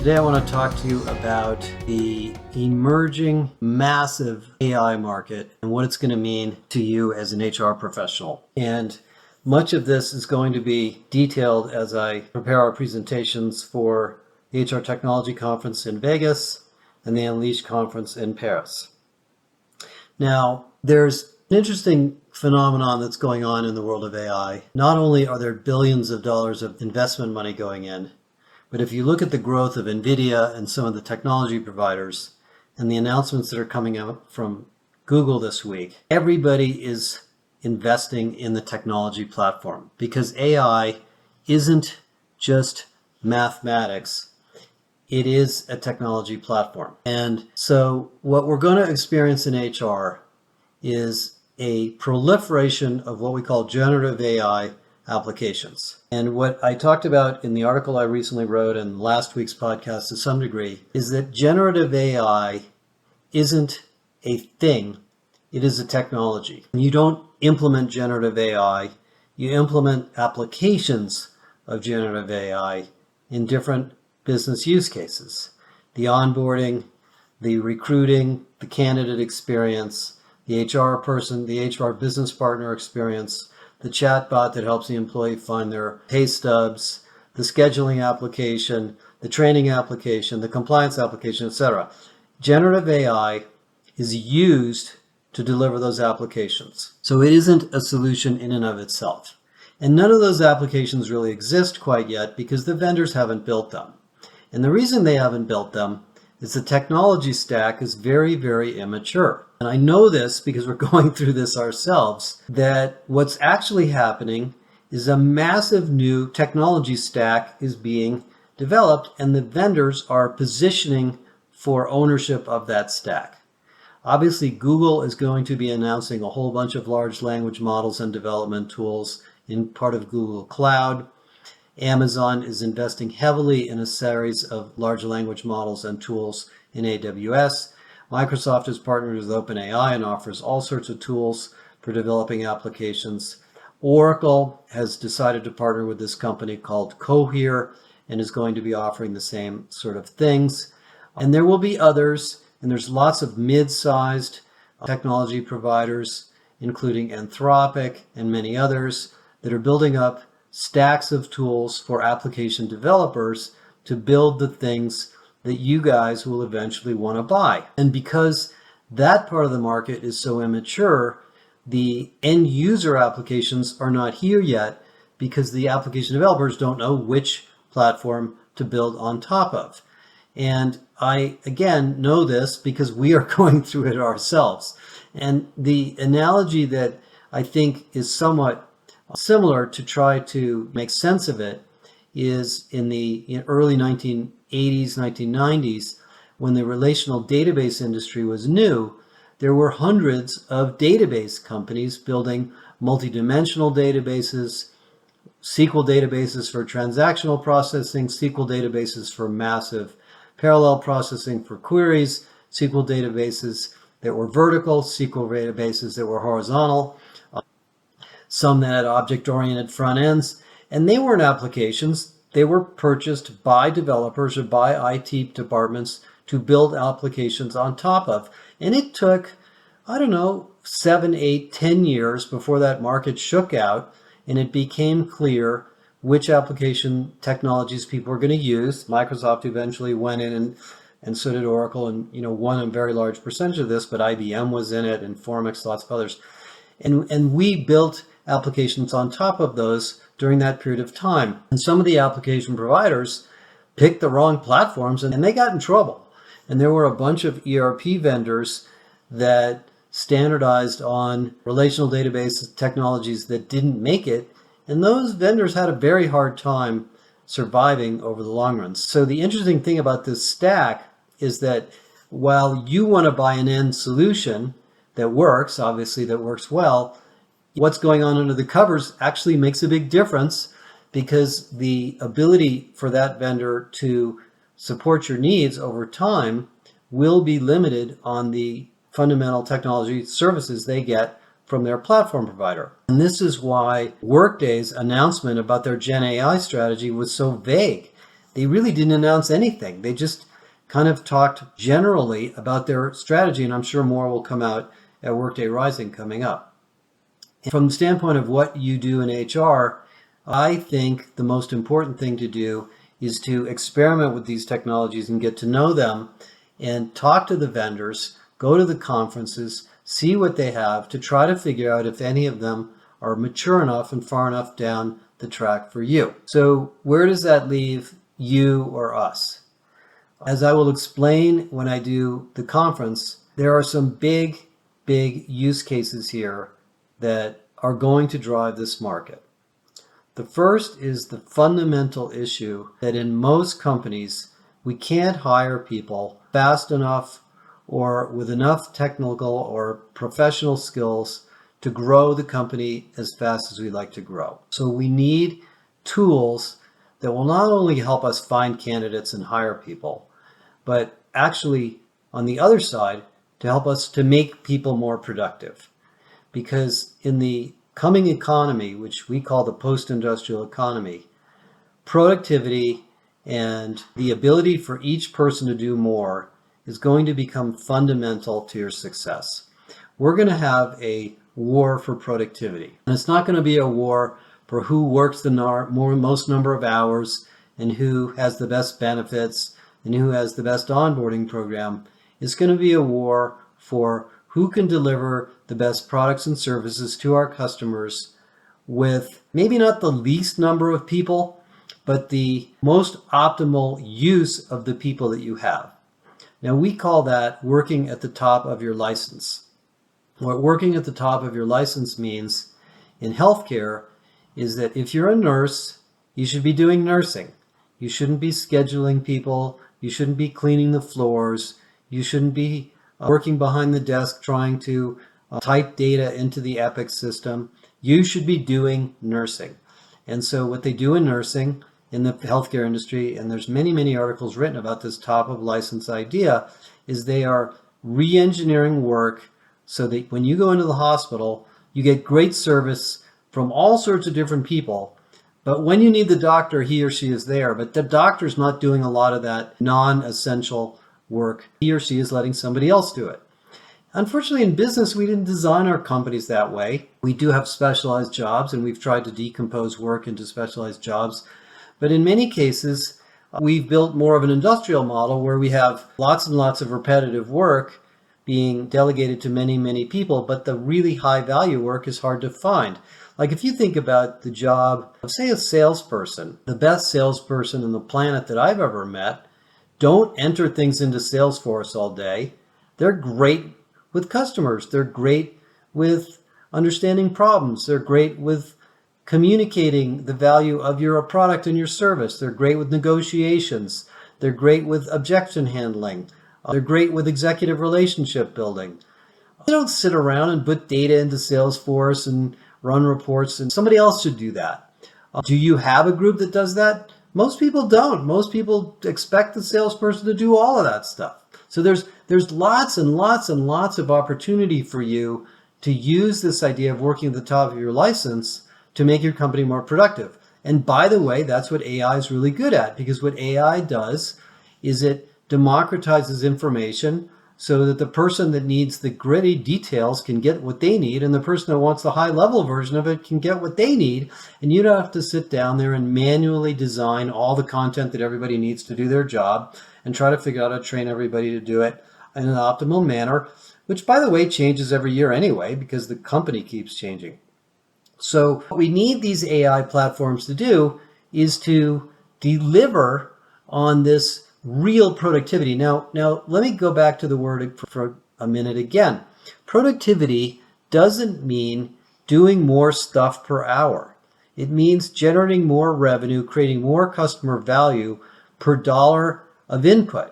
Today I want to talk to you about the emerging massive AI market and what it's going to mean to you as an HR professional. And much of this is going to be detailed as I prepare our presentations for the HR Technology Conference in Vegas and the Unleash Conference in Paris. Now, there's an interesting phenomenon that's going on in the world of AI. Not only are there billions of dollars of investment money going in, but if you look at the growth of NVIDIA and some of the technology providers and the announcements that are coming out from Google this week, everybody is investing in the technology platform because AI isn't just mathematics. It is a technology platform. And so what we're going to experience in HR is a proliferation of what we call generative AI applications. And what I talked about in the article I recently wrote in last week's podcast to some degree is that generative AI isn't a thing, it is a technology. You don't implement generative AI, you implement applications of generative AI in different business use cases. The onboarding, the recruiting, the candidate experience, the HR person, the HR business partner experience, the chatbot that helps the employee find their pay stubs, the scheduling application, the training application, the compliance application, etc. Generative AI is used to deliver those applications. So it isn't a solution in and of itself. And none of those applications really exist quite yet because the vendors haven't built them. And the reason they haven't built them is the technology stack is very, very immature. And I know this because we're going through this ourselves, that what's actually happening is a massive new technology stack is being developed and the vendors are positioning for ownership of that stack. Obviously, Google is going to be announcing a whole bunch of large language models and development tools in part of Google Cloud. Amazon is investing heavily in a series of large language models and tools in AWS. Microsoft is partnered with OpenAI and offers all sorts of tools for developing applications. Oracle has decided to partner with this company called Cohere and is going to be offering the same sort of things. And there will be others, and there's lots of mid-sized technology providers, including Anthropic and many others, that are building up stacks of tools for application developers to build the things that you guys will eventually want to buy. And because that part of the market is so immature, the end user applications are not here yet because the application developers don't know which platform to build on top of. And I, again, know this because we are going through it ourselves. And the analogy that I think is somewhat similar to try to make sense of it is in the early 1980s, 1990s, when the relational database industry was new, there were hundreds of database companies building multidimensional databases, SQL databases for transactional processing, SQL databases for massive parallel processing for queries, SQL databases that were vertical, SQL databases that were horizontal, some that had object-oriented front ends, and they weren't applications. They were purchased by developers or by IT departments to build applications on top of. And it took, 7, 8, 10 years before that market shook out and it became clear which application technologies people were going to use. Microsoft eventually went in and so did Oracle and won a very large percentage of this, but IBM was in it and Formex, lots of others. And we built applications on top of those during that period of time. And some of the application providers picked the wrong platforms and they got in trouble. And there were a bunch of ERP vendors that standardized on relational database technologies that didn't make it. And those vendors had a very hard time surviving over the long run. So the interesting thing about this stack is that while you want to buy an end solution that works, obviously that works well, what's going on under the covers actually makes a big difference because the ability for that vendor to support your needs over time will be limited on the fundamental technology services they get from their platform provider. And this is why Workday's announcement about their Gen AI strategy was so vague. they really didn't announce anything. They just kind of talked generally about their strategy, and I'm sure more will come out at Workday Rising coming up. And from the standpoint of what you do in HR, I think the most important thing to do is to experiment with these technologies and get to know them and talk to the vendors, go to the conferences, see what they have to try to figure out if any of them are mature enough and far enough down the track for you. So where does that leave you or us? As I will explain when I do the conference, there are some big use cases here that are going to drive this market. The first is the fundamental issue that in most companies, we can't hire people fast enough or with enough technical or professional skills to grow the company as fast as we like to grow. So we need tools that will not only help us find candidates and hire people, but actually on the other side to help us to make people more productive. Because in the coming economy, which we call the post-industrial economy, productivity and the ability for each person to do more is going to become fundamental to your success. We're going to have a war for productivity. And it's not going to be a war for who works the most number of hours and who has the best benefits and who has the best onboarding program. It's going to be a war for who can deliver the best products and services to our customers with maybe not the least number of people, but the most optimal use of the people that you have. Now, we call that working at the top of your license. What working at the top of your license means in healthcare is that if you're a nurse, you should be doing nursing. You shouldn't be scheduling people. You shouldn't be cleaning the floors. You shouldn't be working behind the desk trying to type data into the Epic system. You should be doing nursing. And so what they do in nursing in the healthcare industry, and there's many articles written about this top of license idea, is they are re-engineering work so that when you go into the hospital, you get great service from all sorts of different people. But when you need the doctor, he or she is there. But the doctor's not doing a lot of that non-essential work. He or she is letting somebody else do it. Unfortunately, in business, we didn't design our companies that way. We do have specialized jobs, and we've tried to decompose work into specialized jobs. But in many cases, we've built more of an industrial model where we have lots and lots of repetitive work being delegated to many people, but the really high value work is hard to find. Like if you think about the job of, say, a salesperson, the best salesperson on the planet that I've ever met don't enter things into Salesforce all day. They're great with customers. They're great with understanding problems. They're great with communicating the value of your product and your service. They're great with negotiations. They're great with objection handling. They're great with executive relationship building. They don't sit around and put data into Salesforce and run reports, and somebody else should do that. Do you have a group that does that? Most people don't. Most people expect the salesperson to do all of that stuff. So there's lots and lots of opportunity for you to use this idea of working at the top of your license to make your company more productive. And by the way, that's what AI is really good at, because what AI does is it democratizes information so that the person that needs the gritty details can get what they need, and the person that wants the high level version of it can get what they need. And you don't have to sit down there and manually design all the content that everybody needs to do their job and try to figure out how to train everybody to do it in an optimal manner, which, by the way, changes every year anyway because the company keeps changing. So what we need these AI platforms to do is to deliver on this real productivity. Now let me go back to the word for a minute again. Productivity doesn't mean doing more stuff per hour. It means generating more revenue, creating more customer value per dollar of input.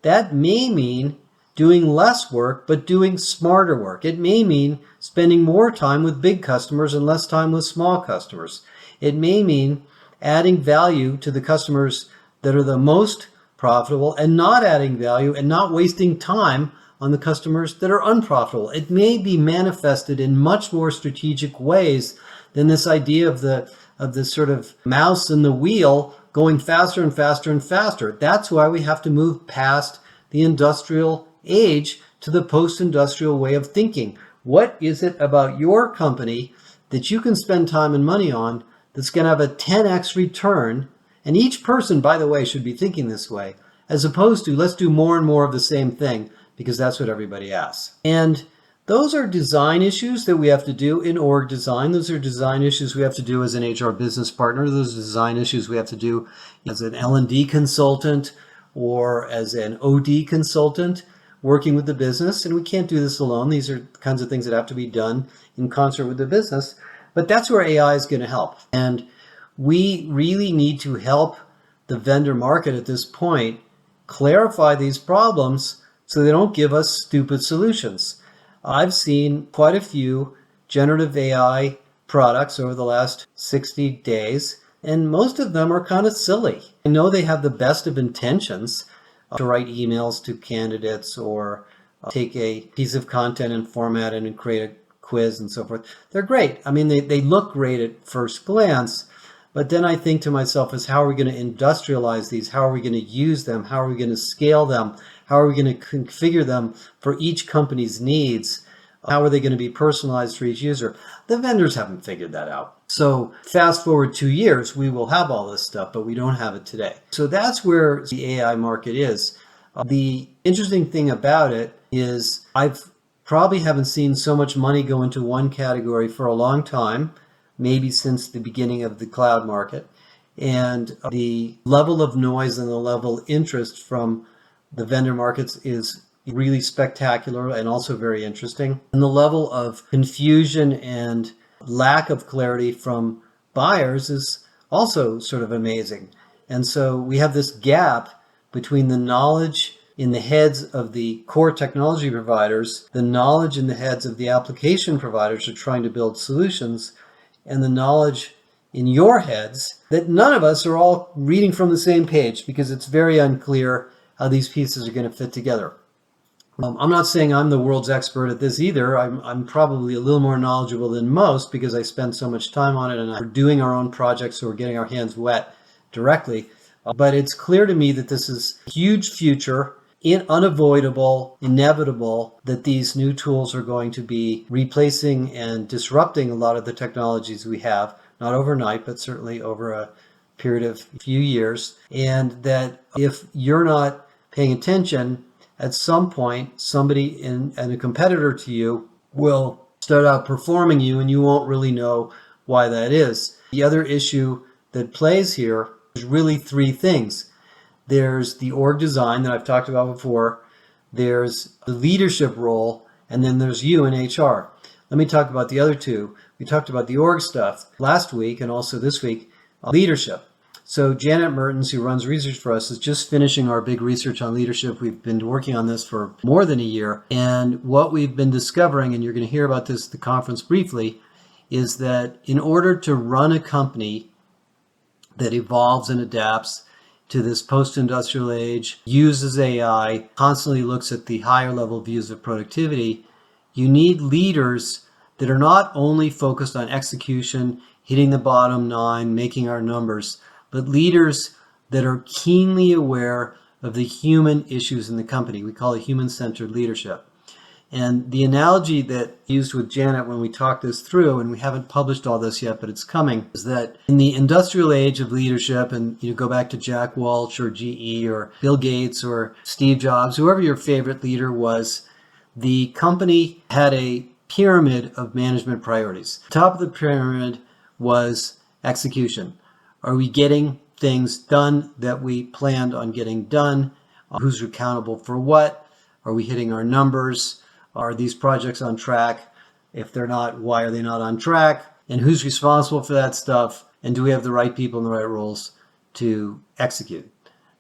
That may mean doing less work, but doing smarter work. It may mean spending more time with big customers and less time with small customers. It may mean adding value to the customers that are the most profitable and not adding value and not wasting time on the customers that are unprofitable. It may be manifested in much more strategic ways than this idea of the sort of mouse and the wheel going faster and faster and faster. That's why we have to move past the industrial age to the post-industrial way of thinking. What is it about your company that you can spend time and money on that's going to have a 10x return? And each person, by the way, should be thinking this way, as opposed to let's do more and more of the same thing because that's what everybody asks. And those are design issues that we have to do in org design. Those are design issues we have to do as an HR business partner. Those are design issues we have to do as an L&D consultant or as an OD consultant working with the business. And we can't do this alone. These are the kinds of things that have to be done in concert with the business. But that's where AI is going to help. And we really need to help the vendor market at this point clarify these problems so they don't give us stupid solutions. I've seen quite a few generative AI products over the last 60 days, and most of them are kind of silly. I know they have the best of intentions to write emails to candidates or take a piece of content and format it and create a quiz and so forth. They're great. I mean, they look great at first glance, but then I think to myself is how are we going to industrialize these? How are we going to use them? How are we going to scale them? How are we going to configure them for each company's needs? How are they going to be personalized for each user? The vendors haven't figured that out. So fast forward 2 years, we will have all this stuff, but we don't have it today. So that's where the AI market is. The interesting thing about it is I've probably haven't seen so much money go into one category for a long time, maybe since the beginning of the cloud market. And the level of noise and the level of interest from the vendor markets is really spectacular and also very interesting. And the level of confusion and lack of clarity from buyers is also sort of amazing. And so we have this gap between the knowledge in the heads of the core technology providers, the knowledge in the heads of the application providers who are trying to build solutions, and the knowledge in your heads that none of us are all reading from the same page because it's very unclear how these pieces are going to fit together. I'm not saying I'm the world's expert at this either. I'm probably a little more knowledgeable than most because I spend so much time on it and we're doing our own projects, so we're getting our hands wet directly. But it's clear to me that this is a huge future, unavoidable, inevitable, that these new tools are going to be replacing and disrupting a lot of the technologies we have, not overnight, but certainly over a period of a few years. And that if you're not paying attention, at some point, somebody and a competitor to you will start outperforming you and you won't really know why that is. The other issue that plays here is really three things. There's the org design that I've talked about before. There's the leadership role, and then there's you in HR. Let me talk about the other two. We talked about the org stuff last week and also this week, leadership. So Janet Mertens, who runs research for us, is just finishing our big research on leadership. We've been working on this for more than a year. And what we've been discovering, and you're going to hear about this at the conference briefly, is that in order to run a company that evolves and adapts to this post-industrial age, uses AI, constantly looks at the higher level views of productivity, you need leaders that are not only focused on execution, hitting the bottom line, making our numbers, but leaders that are keenly aware of the human issues in the company. We call it human-centered leadership. And the analogy that I used with Janet when we talked this through, and we haven't published all this yet, but it's coming, is that in the industrial age of leadership, and you go back to Jack Welch or GE or Bill Gates or Steve Jobs, whoever your favorite leader was, the company had a pyramid of management priorities. The top of the pyramid was execution. Are we getting things done that we planned on getting done? Who's accountable for what? Are we hitting our numbers? Are these projects on track? If they're not, why are they not on track? And who's responsible for that stuff? And do we have the right people in the right roles to execute?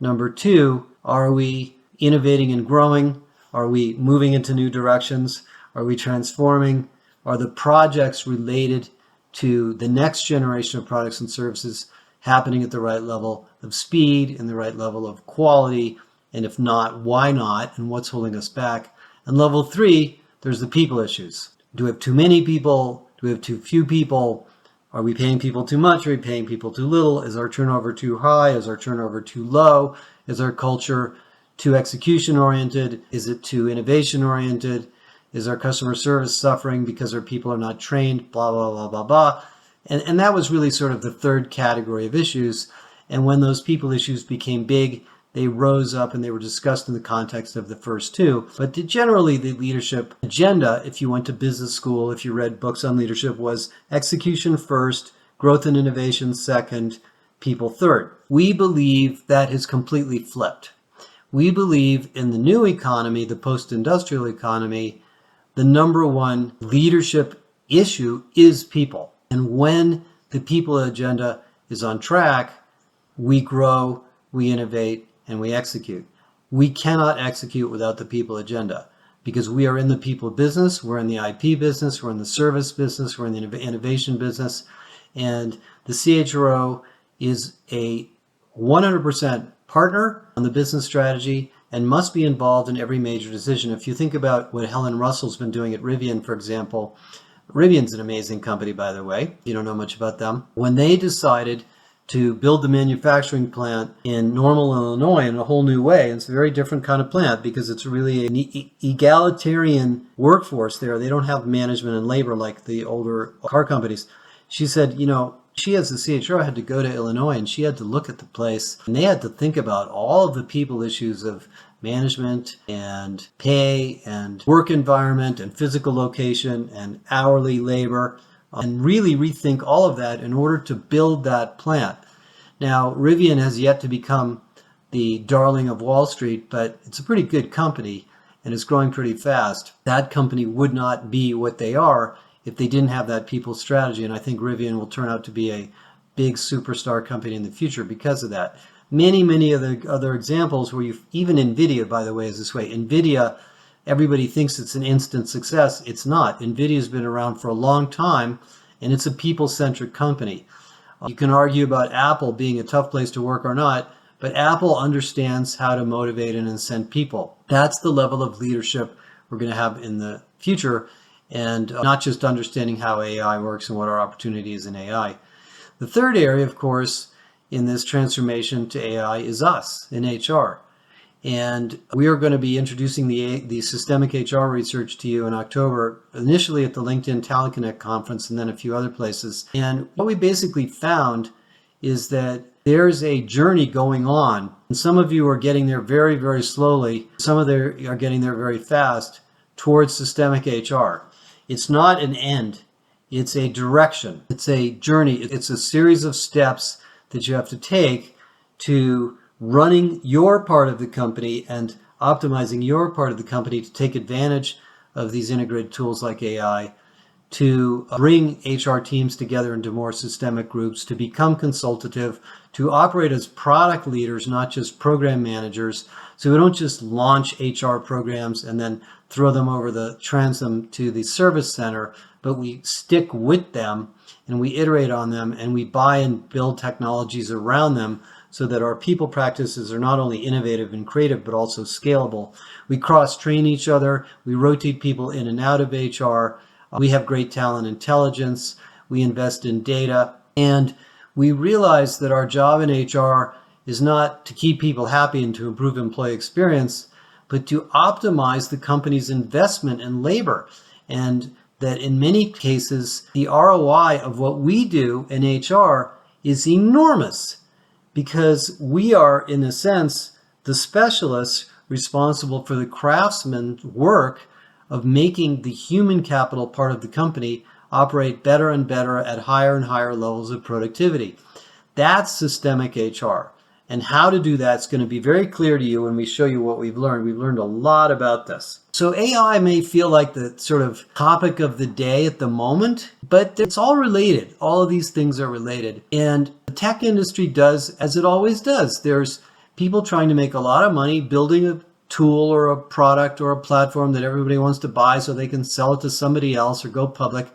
Number two, are we innovating and growing? Are we moving into new directions? Are we transforming? Are the projects related to the next generation of products and services happening at the right level of speed and the right level of quality? And if not, why not? And what's holding us back? And level three, there's the people issues. Do we have too many people? Do we have too few people? Are we paying people too much? Are we paying people too little? Is our turnover too high? Is our turnover too low? Is our culture too execution oriented? Is it too innovation oriented? Is our customer service suffering because our people are not trained? Blah, blah, blah, blah, blah. And that was really sort of the third category of issues. And when those people issues became big, they rose up and they were discussed in the context of the first two. But generally, the leadership agenda, if you went to business school, if you read books on leadership, was execution first, growth and innovation second, people third. We believe that has completely flipped. We believe in the new economy, the post-industrial economy, the number one leadership issue is people. And when the people agenda is on track, we grow, we innovate, and we execute. We cannot execute without the people agenda because we are in the people business, we're in the IP business, we're in the service business, we're in the innovation business, and the CHRO is a 100% partner on the business strategy and must be involved in every major decision. If you think about what Helen Russell's been doing at Rivian, for example, Rivian's an amazing company, by the way. You don't know much about them. When they decided to build the manufacturing plant in Normal, Illinois in a whole new way, it's a very different kind of plant because it's really an egalitarian workforce there. They don't have management and labor like the older car companies. She said, she as the CHRO had to go to Illinois and she had to look at the place and they had to think about all of the people issues of management and pay and work environment and physical location and hourly labor and really rethink all of that in order to build that plant. Now, Rivian has yet to become the darling of Wall Street, but it's a pretty good company and it's growing pretty fast. That company would not be what they are if they didn't have that people strategy. And I think Rivian will turn out to be a big superstar company in the future because of that. Many other examples where even NVIDIA, by the way, is this way. NVIDIA, everybody thinks it's an instant success. It's not. NVIDIA's been around for a long time and it's a people-centric company. You can argue about Apple being a tough place to work or not, but Apple understands how to motivate and incent people. That's the level of leadership we're going to have in the future, and not just understanding how AI works and what our opportunity is in AI. The third area, of course, in this transformation to AI is us in HR. And we are going to be introducing the systemic HR research to you in October, initially at the LinkedIn Talent Connect conference and then a few other places. And what we basically found is that there's a journey going on. And some of you are getting there very, very slowly. Some of you are getting there very fast towards systemic HR. It's not an end. It's a direction. It's a journey. It's a series of steps that you have to take to running your part of the company and optimizing your part of the company to take advantage of these integrated tools like AI, to bring HR teams together into more systemic groups, to become consultative, to operate as product leaders, not just program managers. So we don't just launch HR programs and then throw them over transom to the service center, but we stick with them and we iterate on them and we buy and build technologies around them so that our people practices are not only innovative and creative, but also scalable. We cross-train each other. We rotate people in and out of HR. We have great talent intelligence. We invest in data. And we realize that our job in HR is not to keep people happy and to improve employee experience, but to optimize the company's investment in labor. And that in many cases, the ROI of what we do in HR is enormous, because we are, in a sense, the specialists responsible for the craftsman work of making the human capital part of the company operate better and better at higher and higher levels of productivity. That's systemic HR. And how to do that is going to be very clear to you when we show you what we've learned. We've learned a lot about this. So AI may feel like the sort of topic of the day at the moment, but it's all related. All of these things are related. And the tech industry does, as it always does. There's people trying to make a lot of money building a tool or a product or a platform that everybody wants to buy so they can sell it to somebody else or go public.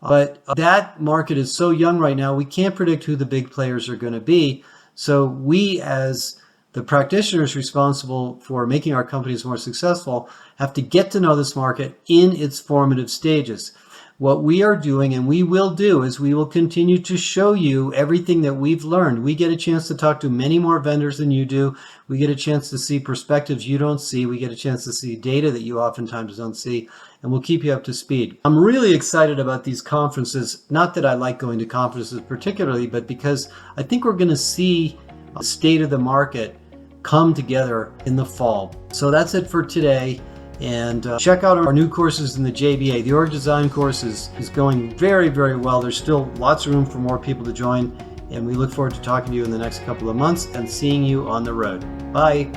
But that market is so young right now, we can't predict who the big players are going to be. So we, as the practitioners responsible for making our companies more successful, have to get to know this market in its formative stages. what we are doing and we will do is we will continue to show you everything that we've learned. We get a chance to talk to many more vendors than you do. We get a chance to see perspectives you don't see. We get a chance to see data that you oftentimes don't see, and we'll keep you up to speed. I'm really excited about these conferences. Not that I like going to conferences particularly, but because I think we're going to see the state of the market come together in the fall. So that's it for today. And check out our new courses in the JBA. The org design course is going very, very well. There's still lots of room for more people to join. And we look forward to talking to you in the next couple of months and seeing you on the road. Bye.